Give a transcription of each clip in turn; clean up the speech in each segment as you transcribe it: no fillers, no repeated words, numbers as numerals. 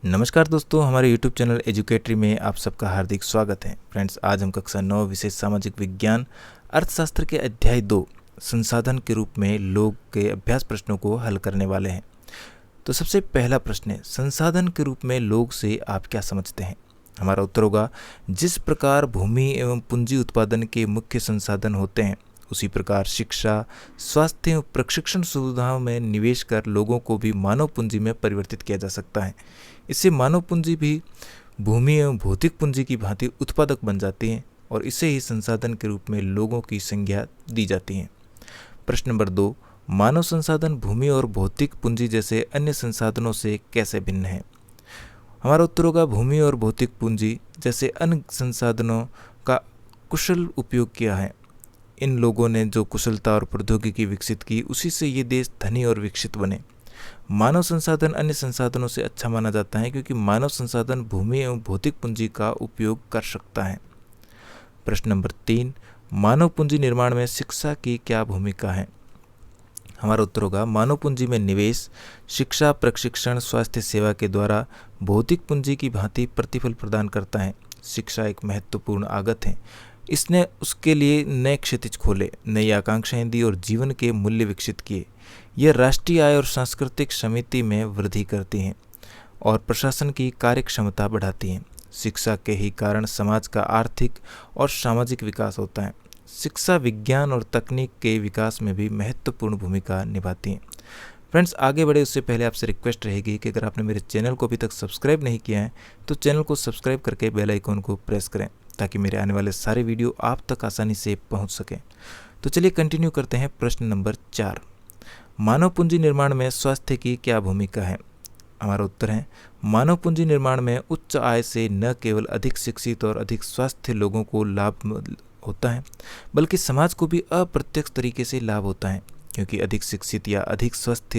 नमस्कार दोस्तों, हमारे YouTube चैनल एजुकेटरी में आप सबका हार्दिक स्वागत है। फ्रेंड्स, आज हम कक्षा 9 विषय सामाजिक विज्ञान अर्थशास्त्र के अध्याय 2 संसाधन के रूप में लोग के अभ्यास प्रश्नों को हल करने वाले हैं। तो सबसे पहला प्रश्न है, संसाधन के रूप में लोग से आप क्या समझते हैं? हमारा उत्तर होगा, जिस प्रकार भूमि एवं पूंजी उत्पादन के मुख्य संसाधन होते हैं, उसी प्रकार शिक्षा, स्वास्थ्य एवं प्रशिक्षण सुविधाओं में निवेश कर लोगों को भी मानव पूंजी में परिवर्तित किया जा सकता है। इससे मानव पूंजी भी भूमि एवं भौतिक पूंजी की भांति उत्पादक बन जाती है और इसे ही संसाधन के रूप में लोगों की संज्ञा दी जाती है। प्रश्न नंबर 2, मानव संसाधन भूमि और भौतिक पूंजी जैसे अन्य संसाधनों से कैसे भिन्न है? हमारा उत्तर होगा, भूमि और भौतिक पूंजी जैसे अन्य संसाधनों का कुशल उपयोग किया है। इन लोगों ने जो कुशलता और प्रौद्योगिकी विकसित की, उसी से ये देश धनी और विकसित बने। मानव संसाधन अन्य संसाधनों से अच्छा माना जाता है क्योंकि मानव संसाधन भूमि एवं भौतिक पूंजी का उपयोग कर सकता है। प्रश्न नंबर 3, मानव पूंजी निर्माण में शिक्षा की क्या भूमिका है? हमारा उत्तर होगा, मानव पूंजी में निवेश शिक्षा, प्रशिक्षण, स्वास्थ्य सेवा के द्वारा भौतिक पूंजी की भांति प्रतिफल प्रदान करता है। शिक्षा एक महत्वपूर्ण आगत है। इसने उसके लिए नए क्षितिज खोले, नई आकांक्षाएं दी और जीवन के मूल्य विकसित किए। यह राष्ट्रीय आय और सांस्कृतिक समिति में वृद्धि करती हैं और प्रशासन की कार्यक्षमता बढ़ाती हैं। शिक्षा के ही कारण समाज का आर्थिक और सामाजिक विकास होता है। शिक्षा विज्ञान और तकनीक के विकास में भी महत्वपूर्ण भूमिका निभाती हैं। फ्रेंड्स, आगे बढ़े उससे पहले आपसे रिक्वेस्ट रहेगी कि अगर आपने मेरे चैनल को अभी तक सब्सक्राइब नहीं किया है तो चैनल को सब्सक्राइब करके बेल आइकन को प्रेस करें ताकि मेरे आने वाले सारे वीडियो आप तक आसानी से पहुंच सकें। तो चलिए कंटिन्यू करते हैं। प्रश्न नंबर 4, मानव पूंजी निर्माण में स्वास्थ्य की क्या भूमिका है? हमारा उत्तर है, मानव पूंजी निर्माण में उच्च आय से न केवल अधिक शिक्षित और अधिक स्वास्थ्य लोगों को लाभ होता है, बल्कि समाज को भी अप्रत्यक्ष तरीके से लाभ होता है, क्योंकि अधिक शिक्षित या अधिक स्वस्थ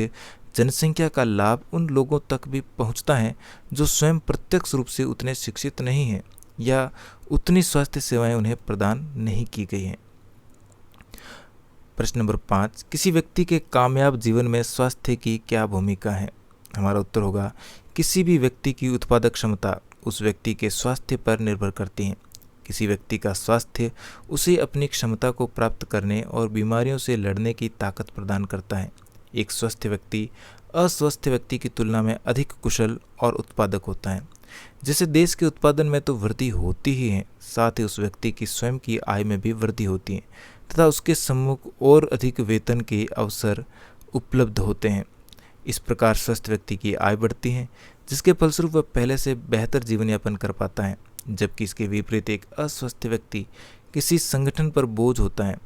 जनसंख्या का लाभ उन लोगों तक भी पहुंचता है जो स्वयं प्रत्यक्ष रूप से उतने शिक्षित नहीं हैं या उतनी स्वास्थ्य सेवाएं उन्हें प्रदान नहीं की गई हैं। प्रश्न नंबर 5, किसी व्यक्ति के कामयाब जीवन में स्वास्थ्य की क्या भूमिका है? हमारा उत्तर होगा, किसी भी व्यक्ति की उत्पादक क्षमता उस व्यक्ति के स्वास्थ्य पर निर्भर करती है। किसी व्यक्ति का स्वास्थ्य उसे अपनी क्षमता को प्राप्त करने और बीमारियों से लड़ने की ताकत प्रदान करता है। एक स्वस्थ व्यक्ति अस्वस्थ व्यक्ति की तुलना में अधिक कुशल और उत्पादक होता है। जैसे देश के उत्पादन में तो वृद्धि होती ही है, साथ ही उस व्यक्ति की स्वयं की आय में भी वृद्धि होती है तथा उसके सम्मुख और अधिक वेतन के अवसर उपलब्ध होते हैं। इस प्रकार स्वस्थ व्यक्ति की आय बढ़ती है, जिसके फलस्वरूप वह पहले से बेहतर जीवन यापन कर पाता है, जबकि इसके विपरीत एक अस्वस्थ व्यक्ति किसी संगठन पर बोझ होता है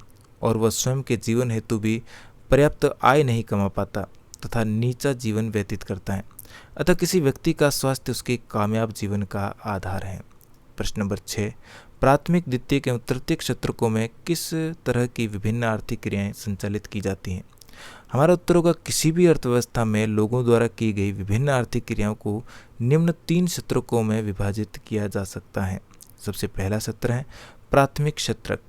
और वह स्वयं के जीवन हेतु भी पर्याप्त आय नहीं कमा पाता तथा नीचा जीवन व्यतीत करता है। अतः किसी व्यक्ति का स्वास्थ्य उसके कामयाब जीवन का आधार है। प्रश्न नंबर 6, प्राथमिक, द्वितीयक एवं तृतीयक क्षेत्रकों में किस तरह की विभिन्न आर्थिक क्रियाएं संचालित की जाती हैं? हमारा उत्तर होगा, किसी भी अर्थव्यवस्था में लोगों द्वारा की गई विभिन्न आर्थिक क्रियाओं को निम्न 3 क्षेत्रकों में विभाजित किया जा सकता है। सबसे पहला क्षेत्र है प्राथमिक क्षेत्रक।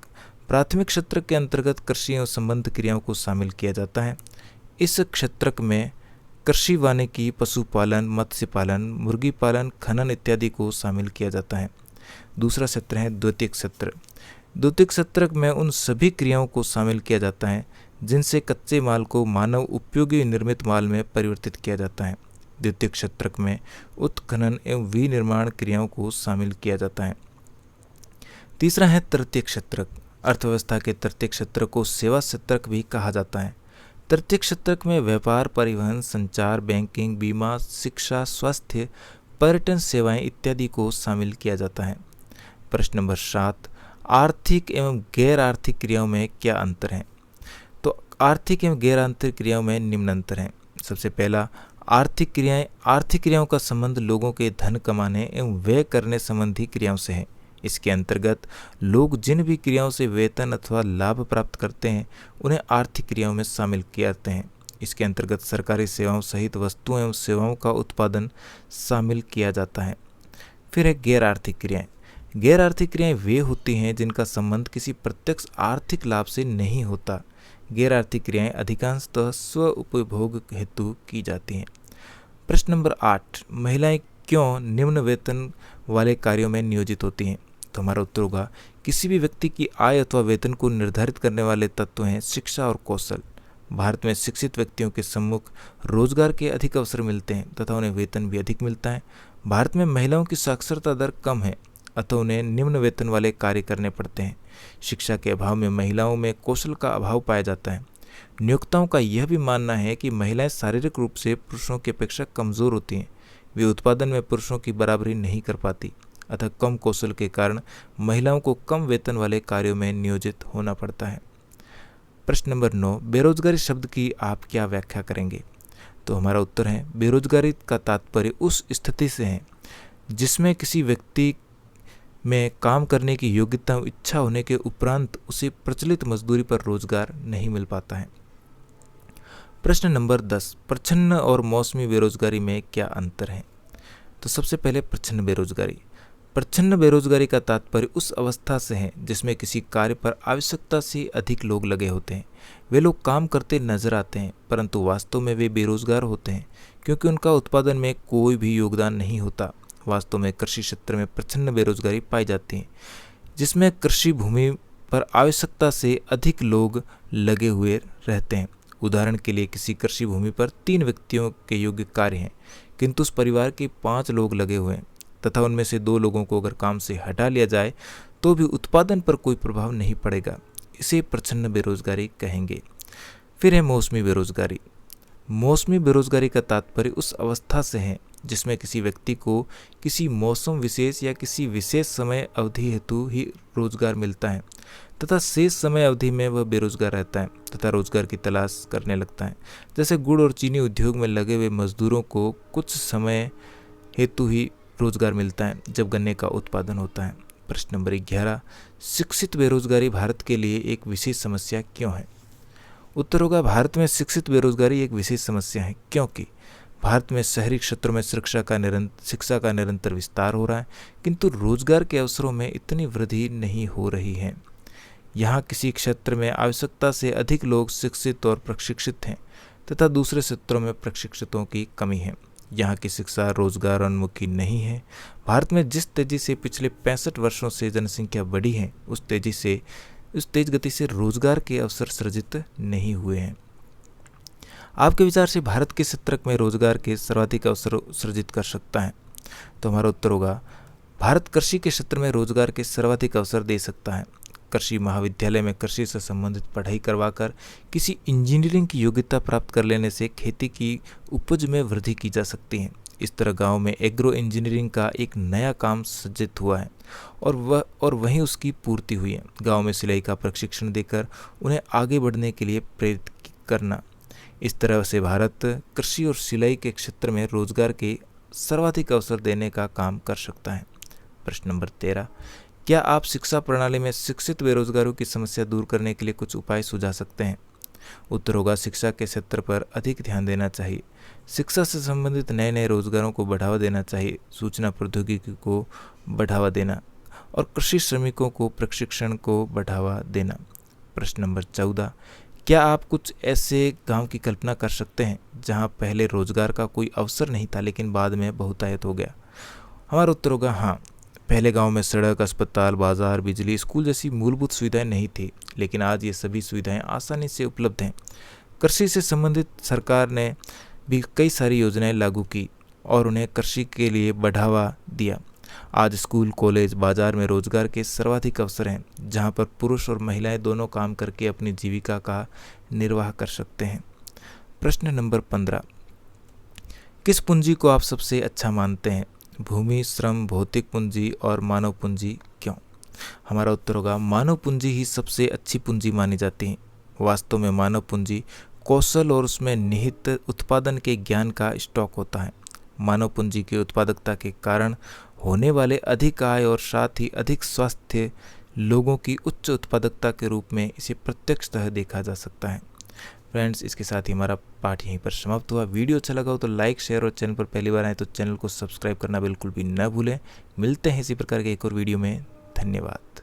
प्राथमिक क्षेत्रक के अंतर्गत कृषि एवं संबंध क्रियाओं को शामिल किया जाता है। इस क्षेत्रक में कृषि, वानिकी, पशुपालन, मत्स्य पालन, मुर्गी पालन, खनन इत्यादि को शामिल किया जाता है। दूसरा क्षेत्र है द्वितीयक क्षेत्र। द्वितीयक क्षेत्रक में उन सभी क्रियाओं को शामिल किया जाता है जिनसे कच्चे माल को मानव उपयोगी निर्मित माल में परिवर्तित किया जाता है। द्वितीयक क्षेत्रक में उत्खनन एवं विनिर्माण क्रियाओं को शामिल किया जाता है। तीसरा है तृतीयक क्षेत्रक। अर्थव्यवस्था के तृतीयक क्षेत्र को सेवा क्षेत्रक भी कहा जाता है। तृतीयक क्षेत्रक में व्यापार, परिवहन, संचार, बैंकिंग, बीमा, शिक्षा, स्वास्थ्य, पर्यटन सेवाएं इत्यादि को शामिल किया जाता है। प्रश्न नंबर 7, आर्थिक एवं गैर आर्थिक क्रियाओं में क्या अंतर है? तो आर्थिक एवं गैर आर्थिक क्रियाओं में निम्न अंतर हैं। सबसे पहला, आर्थिक क्रियाएं। आर्थिक क्रियाओं का संबंध लोगों के धन कमाने एवं व्यय करने संबंधी क्रियाओं से है। इसके अंतर्गत लोग जिन भी क्रियाओं से वेतन अथवा लाभ प्राप्त करते हैं उन्हें आर्थिक क्रियाओं में शामिल किए जाते हैं। इसके अंतर्गत सरकारी सेवाओं सहित वस्तुओं एवं सेवाओं का उत्पादन शामिल किया जाता है। फिर है गैर आर्थिक क्रियाएं। गैर आर्थिक क्रियाएं वे होती हैं जिनका संबंध किसी प्रत्यक्ष आर्थिक लाभ से नहीं होता। गैर आर्थिक क्रियाएं अधिकांशतः स्व उपभोग हेतु की जाती हैं। प्रश्न नंबर 8, महिलाएं क्यों निम्न वेतन वाले कार्यों में नियोजित होती हैं? तो हमारा उत्तर होगा किसी भी व्यक्ति की आय अथवा वेतन को निर्धारित करने वाले तत्व हैं शिक्षा और कौशल। भारत में शिक्षित व्यक्तियों के सम्मुख रोजगार के अधिक अवसर मिलते हैं तथा उन्हें वेतन भी अधिक मिलता है। भारत में महिलाओं की साक्षरता दर कम है अतः उन्हें निम्न वेतन वाले कार्य करने पड़ते हैं। शिक्षा के अभाव में महिलाओं में कौशल का अभाव पाया जाता है। नियोक्ताओं का यह भी मानना है कि महिलाएं शारीरिक रूप से पुरुषों की अपेक्षा कमज़ोर होती हैं। वे उत्पादन में पुरुषों की बराबरी नहीं कर पाती, अतः कम कौशल के कारण महिलाओं को कम वेतन वाले कार्यों में नियोजित होना पड़ता है। प्रश्न नंबर 9, बेरोजगारी शब्द की आप क्या व्याख्या करेंगे? तो हमारा उत्तर है बेरोजगारी का तात्पर्य उस स्थिति से है जिसमें किसी व्यक्ति में काम करने की योग्यता और इच्छा होने के उपरांत उसे प्रचलित मजदूरी पर रोजगार नहीं मिल पाता है। प्रश्न नंबर 10, प्रच्छन्न और मौसमी बेरोजगारी में क्या अंतर है? तो सबसे पहले प्रच्छन्न बेरोजगारी। प्रच्छन्न बेरोजगारी का तात्पर्य उस अवस्था से है जिसमें किसी कार्य पर आवश्यकता से अधिक लोग लगे होते हैं। वे लोग काम करते नजर आते हैं परंतु वास्तव में वे बेरोजगार होते हैं क्योंकि उनका उत्पादन में कोई भी योगदान नहीं होता। वास्तव में कृषि क्षेत्र में प्रच्छन्न बेरोजगारी पाई जाती है जिसमें कृषि भूमि पर आवश्यकता से अधिक लोग लगे हुए रहते हैं। उदाहरण के लिए किसी कृषि भूमि पर 3 व्यक्तियों के योग्य कार्य हैं किंतु उस परिवार के 5 लोग लगे हुए हैं तथा उनमें से 2 लोगों को अगर काम से हटा लिया जाए तो भी उत्पादन पर कोई प्रभाव नहीं पड़ेगा। इसे प्रच्छन्न बेरोजगारी कहेंगे। फिर है मौसमी बेरोजगारी। मौसमी बेरोजगारी का तात्पर्य उस अवस्था से है जिसमें किसी व्यक्ति को किसी मौसम विशेष या किसी विशेष समय अवधि हेतु ही रोजगार मिलता है तथा शेष समय अवधि में वह बेरोजगार रहता है तथा रोजगार की तलाश करने लगता है। जैसे गुड़ और चीनी उद्योग में लगे हुए मजदूरों को कुछ समय हेतु ही रोजगार मिलता है जब गन्ने का उत्पादन होता है। प्रश्न नंबर 11, शिक्षित बेरोजगारी भारत के लिए एक विशेष समस्या क्यों है? उत्तर होगा भारत में शिक्षित बेरोजगारी एक विशेष समस्या है क्योंकि भारत में शहरी क्षेत्रों में शिक्षा का निरंतर विस्तार हो रहा है किंतु रोजगार के अवसरों में इतनी वृद्धि नहीं हो रही है। यहाँ किसी क्षेत्र में आवश्यकता से अधिक लोग शिक्षित और प्रशिक्षित हैं तथा दूसरे क्षेत्रों में प्रशिक्षितों की कमी है। यहाँ की शिक्षा रोजगारोन्मुखी नहीं है। भारत में जिस तेजी से पिछले 65 वर्षों से जनसंख्या बढ़ी है उस तेज गति से रोजगार के अवसर सृजित नहीं हुए हैं। आपके विचार से भारत किस क्षेत्र में रोजगार के सर्वाधिक अवसर सृजित कर सकता है? तो हमारा उत्तर होगा भारत कृषि के क्षेत्र में रोजगार के सर्वाधिक अवसर दे सकता है। कृषि महाविद्यालय में कृषि से संबंधित पढ़ाई करवाकर किसी इंजीनियरिंग की योग्यता प्राप्त कर लेने से खेती की उपज में वृद्धि की जा सकती है। इस तरह गांव में एग्रो इंजीनियरिंग का एक नया काम सृजित हुआ है और वहीं उसकी पूर्ति हुई है। गांव में सिलाई का प्रशिक्षण देकर उन्हें आगे बढ़ने के लिए प्रेरित करना। इस तरह से भारत कृषि और सिलाई के क्षेत्र में रोजगार के सर्वाधिक अवसर देने का काम कर सकता है। प्रश्न नंबर 13, क्या आप शिक्षा प्रणाली में शिक्षित बेरोजगारों की समस्या दूर करने के लिए कुछ उपाय सुझा सकते हैं? उत्तर होगा शिक्षा के क्षेत्र पर अधिक ध्यान देना चाहिए। शिक्षा से संबंधित नए नए रोजगारों को बढ़ावा देना चाहिए। सूचना प्रौद्योगिकी को बढ़ावा देना और कृषि श्रमिकों को प्रशिक्षण को बढ़ावा देना। प्रश्न नंबर 14, क्या आप कुछ ऐसे गांव की कल्पना कर सकते हैं जहां पहले रोजगार का कोई अवसर नहीं था लेकिन बाद में बहुतायत हो गया? हमारा उत्तर होगा हाँ। पहले गांव में सड़क, अस्पताल, बाजार, बिजली, स्कूल जैसी मूलभूत सुविधाएं नहीं थी लेकिन आज ये सभी सुविधाएं आसानी से उपलब्ध हैं। कृषि से संबंधित सरकार ने भी कई सारी योजनाएं लागू की और उन्हें कृषि के लिए बढ़ावा दिया। आज स्कूल, कॉलेज, बाजार में रोजगार के सर्वाधिक अवसर हैं जहां पर पुरुष और महिलाएं दोनों काम करके अपनी जीविका का निर्वाह कर सकते हैं। प्रश्न नंबर 15, किस पूंजी को आप सबसे अच्छा मानते हैं? भूमि, श्रम, भौतिक पूंजी और मानव पूंजी, क्यों? हमारा उत्तर होगा मानव पूंजी ही सबसे अच्छी पूंजी मानी जाती है। वास्तव में मानव पूंजी कौशल और उसमें निहित उत्पादन के ज्ञान का स्टॉक होता है। मानव पूंजी की उत्पादकता के कारण होने वाले अधिक आय और साथ ही अधिक स्वास्थ्य लोगों की उच्च उत्पादकता के रूप में इसे प्रत्यक्षतः देखा जा सकता है। फ्रेंड्स, इसके साथ ही हमारा पाठ यहीं पर समाप्त हुआ। वीडियो अच्छा लगा हो तो लाइक, शेयर और चैनल पर पहली बार आए तो चैनल को सब्सक्राइब करना बिल्कुल भी न भूलें। मिलते हैं इसी प्रकार के एक और वीडियो में। धन्यवाद।